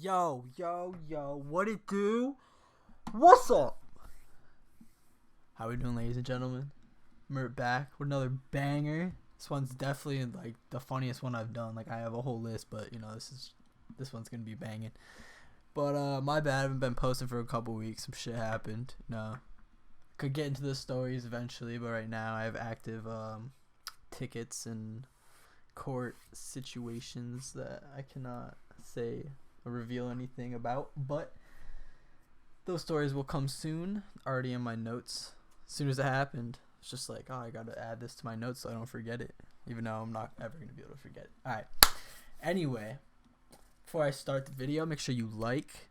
Yo, what it do? What's up? How we doing, ladies and gentlemen? Mert back with another banger. This one's definitely like the funniest one I've done. Like I have a whole list, but this one's gonna be banging. But my bad, I haven't been posting for a couple weeks. Some shit happened. Could get into the stories eventually, but right now I have active tickets and court situations that I cannot say or reveal anything about, but those stories will come soon. Already in my notes. As soon as it happened, it's just like, oh, I gotta add this to my notes so I don't forget it, even though I'm not ever gonna be able to forget it. Alright, anyway, before I start the video, make sure you like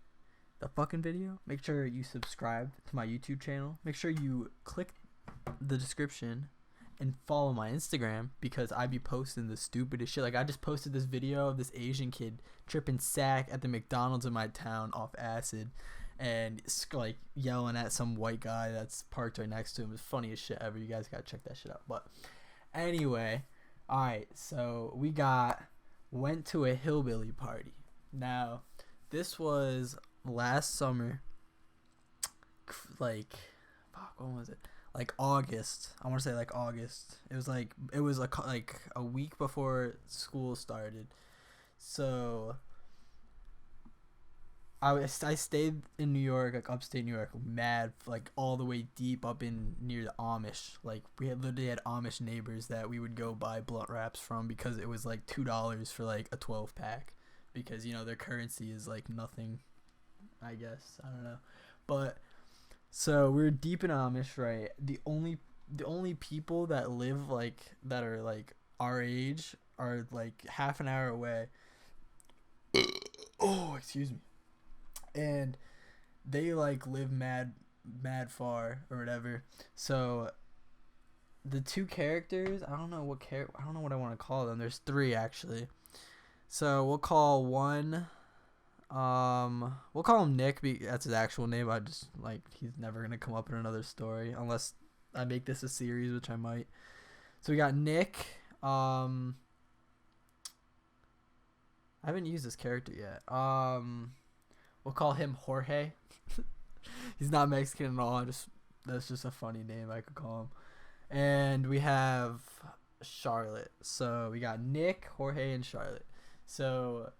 the fucking video, make sure you subscribe to my YouTube channel, make sure you click the description and follow my Instagram, because I be posting the stupidest shit. Like I just posted this video of this Asian kid tripping sack at the McDonald's in my town off acid and like yelling at some white guy that's parked right next to him. It's funny as shit ever. You guys gotta check that shit out. But anyway, alright, so we went to a Hillbilly party. Now, this was last summer, like, fuck, when was it? Like August. I want to say like August. It was like a week before school started. So I stayed in New York, like upstate New York, mad, like all the way deep up in near the Amish. Like we literally had Amish neighbors that we would go buy blunt wraps from, because it was like $2 for like a 12 pack, because their currency is like nothing, I guess. I don't know. But so we're deep in Amish, right? The only people that live that are like our age are like half an hour away. Oh, excuse me. And they like live mad far or whatever. So the two characters, I don't know what I want to call them. There's three actually. So we'll call one. We'll call him Nick. That's his actual name. I just he's never gonna come up in another story unless I make this a series, which I might. So we got Nick. I haven't used this character yet. We'll call him Jorge. He's not Mexican at all. That's just a funny name I could call him. And we have Charlotte. So we got Nick, Jorge, and Charlotte. So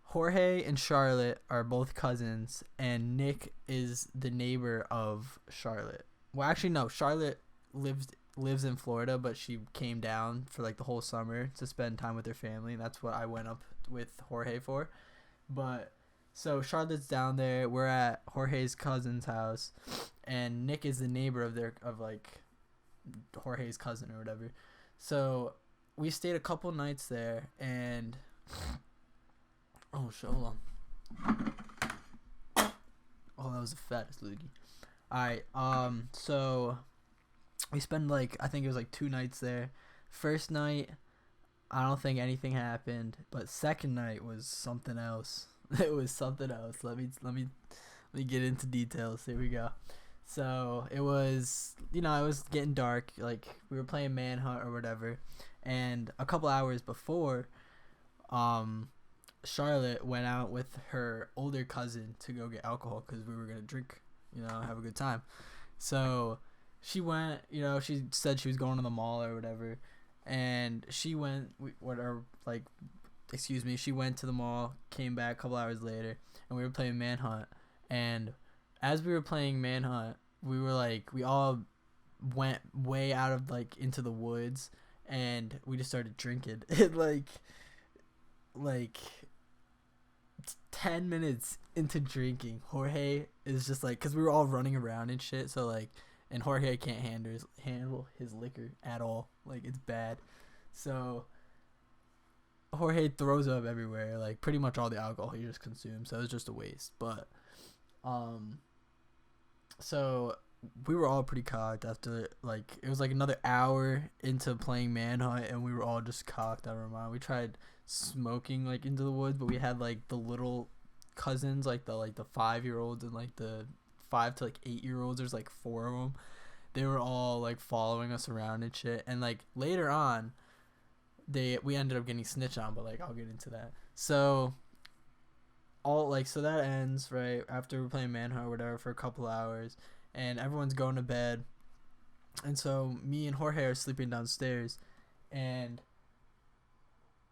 Jorge and Charlotte are both cousins, and Nick is the neighbor of Charlotte. Well, actually, no. Charlotte lives in Florida, but she came down for like the whole summer to spend time with her family. And that's what I went up with Jorge for. But so Charlotte's down there. We're at Jorge's cousin's house, and Nick is the neighbor of Jorge's cousin or whatever. So we stayed a couple nights there, and oh, shit, hold on. Oh, that was the fattest loogie. Alright, so we spent I think it was 2 nights there. First night, I don't think anything happened, but second night was something else. It was something else. Let me get into details. Here we go. So it was, it was getting dark. Like we were playing Manhunt or whatever, and a couple hours before, Charlotte went out with her older cousin to go get alcohol because we were gonna drink, have a good time. So she went, she said she was going to the mall or whatever, and she went. She went to the mall, came back a couple hours later, and we were playing Manhunt. And as we were playing Manhunt, we all went way out of into the woods, and we just started drinking. It like 10 minutes into drinking, Jorge is just because we were all running around and shit, so and Jorge can't handle his liquor at all. It's bad. So Jorge throws up everywhere, pretty much all the alcohol he just consumed, so it was just a waste. But so we were all pretty cocked after it was another hour into playing Manhunt, and we were all just cocked out of our mind. We tried smoking into the woods, but we had the little cousins, the 5-year-olds and the 5 to 8-year-olds. There's 4 of them. They were all following us around and shit. And later on, we ended up getting snitched on, but I'll get into that. So all like, so that ends right after we're playing Manhunt or whatever for a couple hours, and everyone's going to bed, and so me and Jorge are sleeping downstairs, and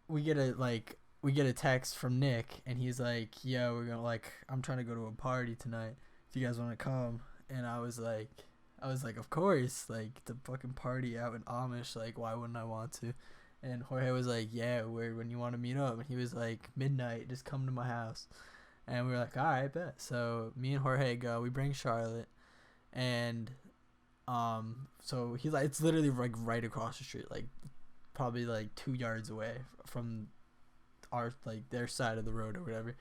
we get a text from Nick, and he's like, "Yo, we're gonna like, I'm trying to go to a party tonight. If you guys want to come." And I was like, of course, like the fucking party out in Amish, like why wouldn't I want to? And Jorge was like, "Yeah, when you want to meet up?" And he was like, "Midnight, just come to my house." And we were like, "All right, bet." So me and Jorge go. We bring Charlotte, and so he's like, it's literally like right across the street, like probably like 2 yards away from our like their side of the road or whatever.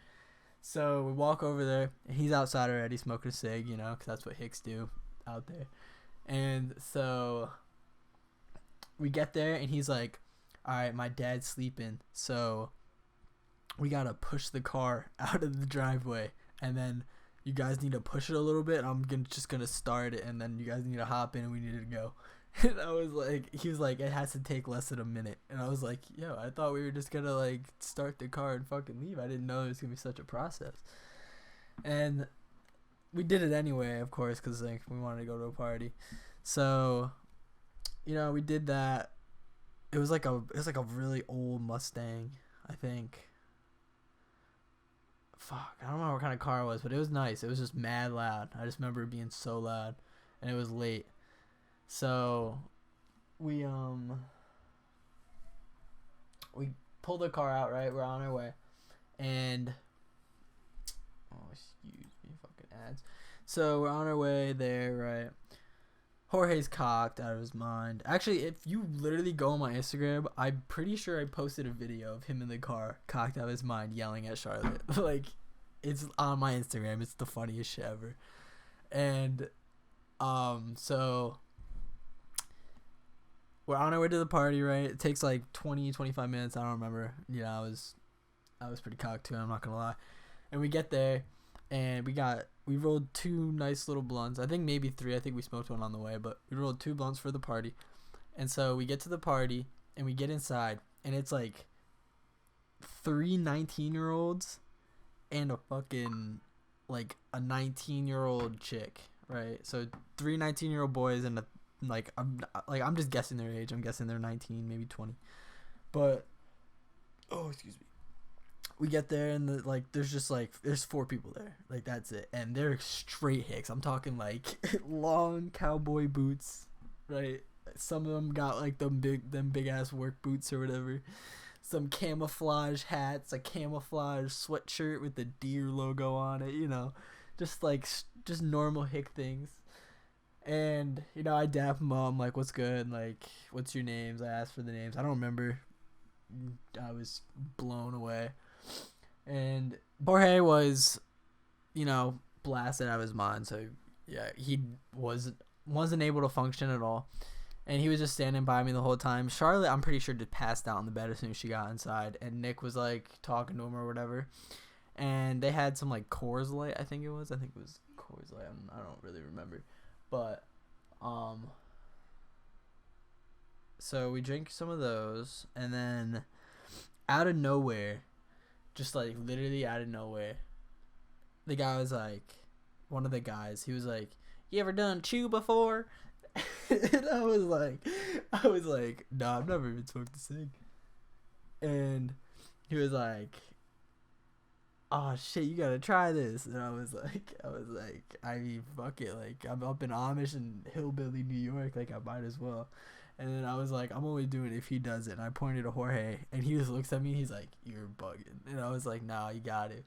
So we walk over there, and he's outside already smoking a cig, you know, because that's what Hicks do out there. And so we get there, and he's like, "All right, my dad's sleeping, so we gotta push the car out of the driveway, and then you guys need to push it a little bit. I'm just gonna start it, and then you guys need to hop in, and we need to go." And I was like, he was like, "It has to take less than a minute." And I was like, "Yo, I thought we were just gonna like start the car and fucking leave. I didn't know it was gonna be such a process." And we did it anyway, of course, because like we wanted to go to a party. So, you know, we did that. It was like a really old Mustang, I think. Fuck, I don't know what kind of car it was, but it was nice. It was just mad loud. I just remember it being so loud, and it was late. So we pulled the car out, right? We're on our way, and excuse me, fucking ads. So we're on our way there, right? Jorge's cocked out of his mind. Actually, if you literally go on my Instagram, I'm pretty sure I posted a video of him in the car, cocked out of his mind, yelling at Charlotte. Like, it's on my Instagram. It's the funniest shit ever. And so we're on our way to the party, right? It takes like 20-25 minutes. I don't remember. Yeah, I was pretty cocked too, I'm not gonna lie. And we get there, and we rolled 2 nice little blunts. I think maybe 3. I think we smoked one on the way, but we rolled 2 blunts for the party. And so we get to the party, and we get inside, and it's like 3 19-year-olds and a fucking like a 19-year-old chick, right? So 3 19-year-old boys and a I'm just guessing their age. I'm guessing they're 19, maybe 20. But excuse me. We get there, and there's 4 people there. Like, that's it. And they're straight Hicks. I'm talking like long cowboy boots, right? Some of them got like them big ass work boots or whatever. Some camouflage hats, a camouflage sweatshirt with the deer logo on it, you know. Just normal Hick things. And, you know, I dap them up. I'm like, "What's good? Like, what's your names?" I asked for the names. I don't remember. I was blown away. And Jorge was, you know, blasted out of his mind. So, yeah, he wasn't able to function at all. And he was just standing by me the whole time. Charlotte, I'm pretty sure, just passed out in the bed as soon as she got inside. And Nick was, like, talking to him or whatever. And they had some, like, Coors Light, I think it was. Coors Light. I don't really remember. But, so we drink some of those, and then out of nowhere, just like literally out of nowhere, the guy was like, one of the guys, he was like, "You ever done chew before?" And I was like, "Nah, I've never even smoked a cig." And he was like, "Oh shit, you gotta try this." And I was like, I mean, fuck it, like I'm up in Amish and Hillbilly, New York, like I might as well. And then I was like, I'm only doing it if he does it. And I pointed to Jorge, and he just looks at me, and he's like, "You're bugging." And I was like, "Nah, you got it."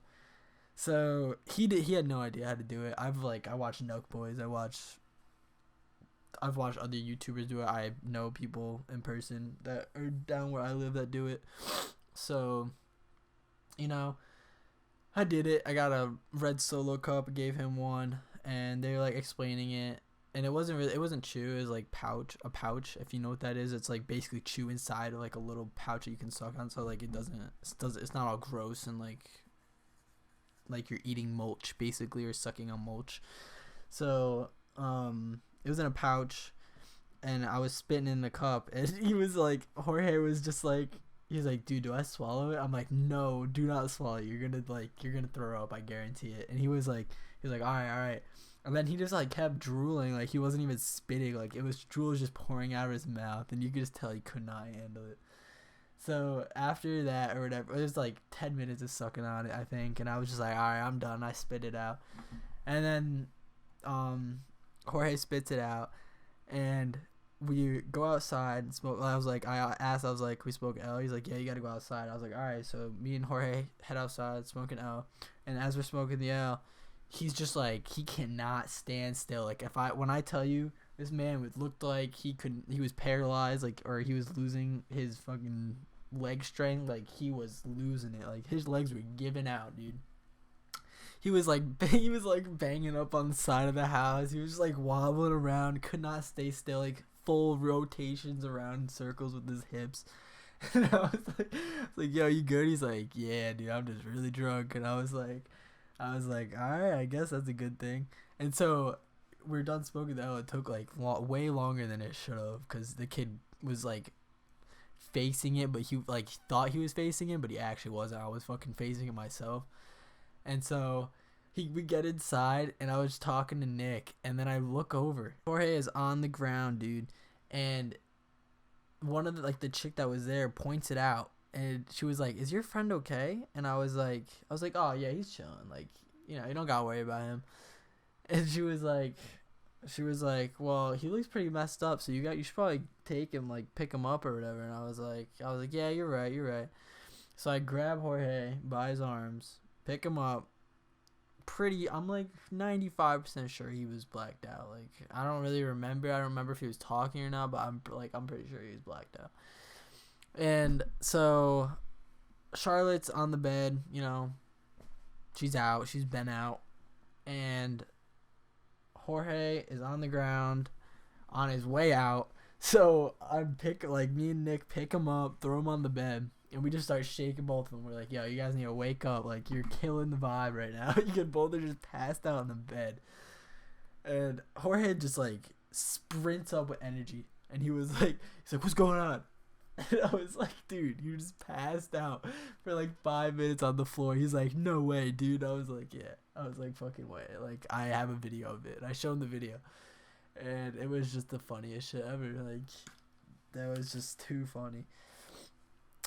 So he had no idea how to do it. I watch Nook Boys. I've watched other YouTubers do it. I know people in person that are down where I live that do it. So, you know, I did it. I got a red Solo cup, gave him one, and they were like explaining it. And it wasn't chew, it was like a pouch, if you know what that is. It's like basically chew inside of like a little pouch that you can suck on, so like it's not all gross and like you're eating mulch basically, or sucking on mulch. So it was in a pouch, and I was spitting in the cup, and he was like, Jorge was just like, He's like, dude, do I swallow it? I'm like, no, do not swallow it. You're gonna throw up. I guarantee it. And he was like, all right. And then he just like kept drooling. Like he wasn't even spitting. Like drool was just pouring out of his mouth, and you could just tell he could not handle it. So after that or whatever, it was like 10 minutes of sucking on it, I think. And I was just like, all right, I'm done. I spit it out. And then, Jorge spits it out, and we go outside and smoke. I was like, we smoke L? He's like, yeah, you gotta go outside. I was like, all right. So me and Jorge head outside, smoking L. And as we're smoking the L, he's just like, he cannot stand still. Like when I tell you, this man looked like he was paralyzed, like, or he was losing his fucking leg strength. Like he was losing it. Like his legs were giving out, dude. He was like banging up on the side of the house. He was just like wobbling around, could not stay still, like full rotations around in circles with his hips. And I was like, yo, you good? He's like, yeah, dude, I'm just really drunk. And I was like, all right, I guess that's a good thing. And so we're done smoking that. It took like way longer than it should have, because the kid was like facing it, but he like thought he was facing it, but he actually wasn't. I was fucking facing it myself. And so we get inside, and I was talking to Nick, and then I look over. Jorge is on the ground, dude, and one of the chick that was there points it out, and she was like, "Is your friend okay?" And I was like, "Oh yeah, he's chilling. Like, you don't gotta worry about him." And she was like, "Well, he looks pretty messed up, so you should probably take him, like pick him up or whatever." And I was like, "Yeah, you're right." So I grab Jorge by his arms, pick him up. I'm like 95% sure he was blacked out. Like I don't really remember. I don't remember if he was talking or not, but I'm pretty sure he was blacked out. And so Charlotte's on the bed, she's out. She's been out. And Jorge is on the ground on his way out. So me and Nick pick him up, throw him on the bed, and we just start shaking both of them. We're like, yo, you guys need to wake up. Like, you're killing the vibe right now. You can both are just passed out on the bed. And Jorge just like sprints up with energy. And he's like, what's going on? And I was like, dude, you just passed out for like 5 minutes on the floor. He's like, no way, dude. I was like, yeah. I was like, fucking way. Like, I have a video of it. I showed him the video. And it was just the funniest shit ever. Like, that was just too funny.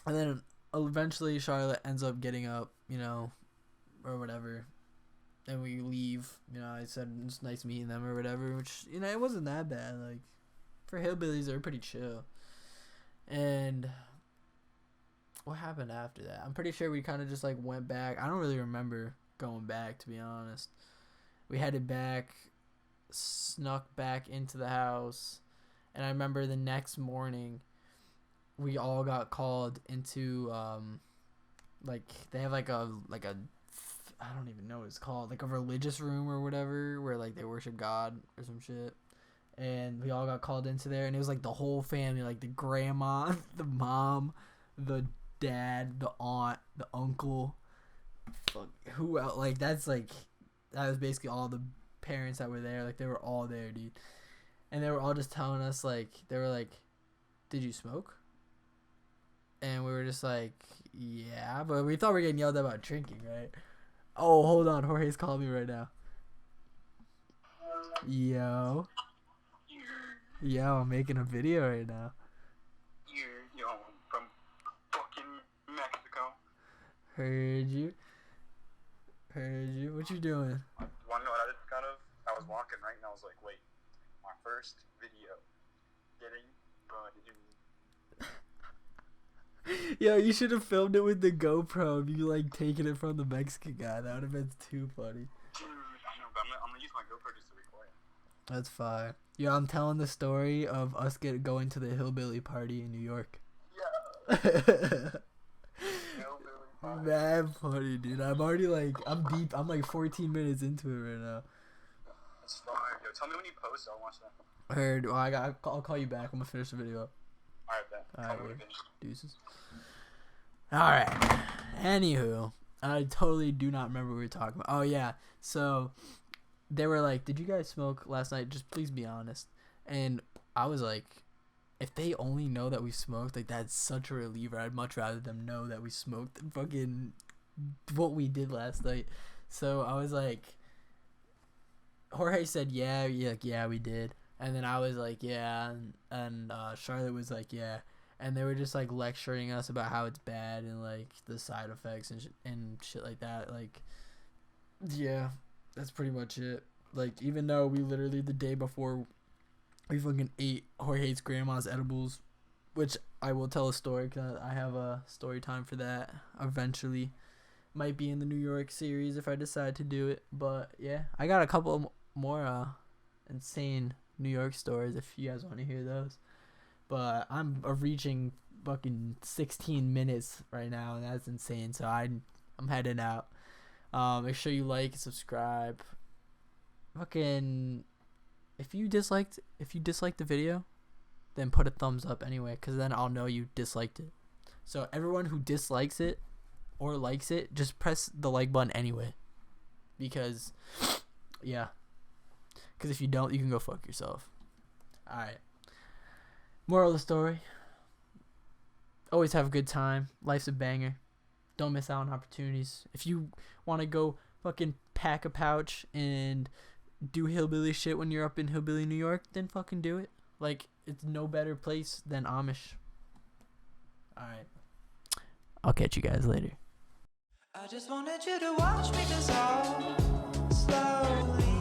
And then eventually Charlotte ends up getting up, or whatever. And we leave. I said it's nice meeting them or whatever, which, it wasn't that bad. Like, for hillbillies, they were pretty chill. And what happened after that? I'm pretty sure we kind of just like went back. I don't really remember going back, to be honest. We headed back, snuck back into the house, and I remember the next morning we all got called into like they have like a I don't even know what it's called, like a religious room or whatever, where like they worship God or some shit. And we all got called into there, and it was like the whole family, like the grandma, the mom, the dad, the aunt, the uncle, who else? Like that was basically all the parents that were there. Like they were all there, dude. And they were all just telling us, like, they were like, did you smoke? And we were just like, yeah, but we thought we were getting yelled at about drinking, right? Oh, hold on, Jorge's calling me right now. Yo, I'm making a video right now. Yo, from fucking Mexico. Heard you. What you doing? Wanna know what I just got of? I was walking, right, and I was like, wait, my first video, getting butted. Yo, you should have filmed it with the GoPro. If you like taking it from the Mexican guy, that would have been too funny. Dude, I know, but I'm gonna use my GoPro just to record. That's fine. Yeah, I'm telling the story of us going to the Hillbilly party in New York. Yeah. Hillbilly party. Mad funny, dude. I'm already like, I'm deep. I'm like 14 minutes into it right now. That's fine. Yo, tell me when you post, I'll watch that. Heard. Well, I'll call you back. I'm gonna finish the video. Alright, then. Alright, deuces. Alright. Anywho, I totally do not remember what we were talking about. Oh, yeah. So, they were like, did you guys smoke last night? Just please be honest. And I was like, if they only know that we smoked, like that's such a reliever. I'd much rather them know that we smoked than fucking what we did last night. So I was like, Jorge said, yeah, we did. And then I was like, yeah, and Charlotte was like, yeah. And they were just like lecturing us about how it's bad and like the side effects and shit like that. Like, yeah, that's pretty much it. Like, even though we literally the day before we fucking ate Jorge's grandma's edibles, which I will tell a story because I have a story time for that eventually. Might be in the New York series if I decide to do it. But yeah, I got a couple more insane New York stories if you guys want to hear those. But I'm reaching fucking 16 minutes right now, and that's insane. So I'm heading out. Make sure you like, subscribe. Fucking, if you disliked the video, then put a thumbs up anyway, because then I'll know you disliked it. So everyone who dislikes it or likes it, just press the like button anyway. Because, yeah. Because if you don't, you can go fuck yourself. Alright. Moral of the story. Always have a good time. Life's a banger. Don't miss out on opportunities. If you want to go fucking pack a pouch and do hillbilly shit when you're up in hillbilly New York, then fucking do it. Like, it's no better place than Amish. Alright. I'll catch you guys later. I just wanted you to watch me dissolve slowly.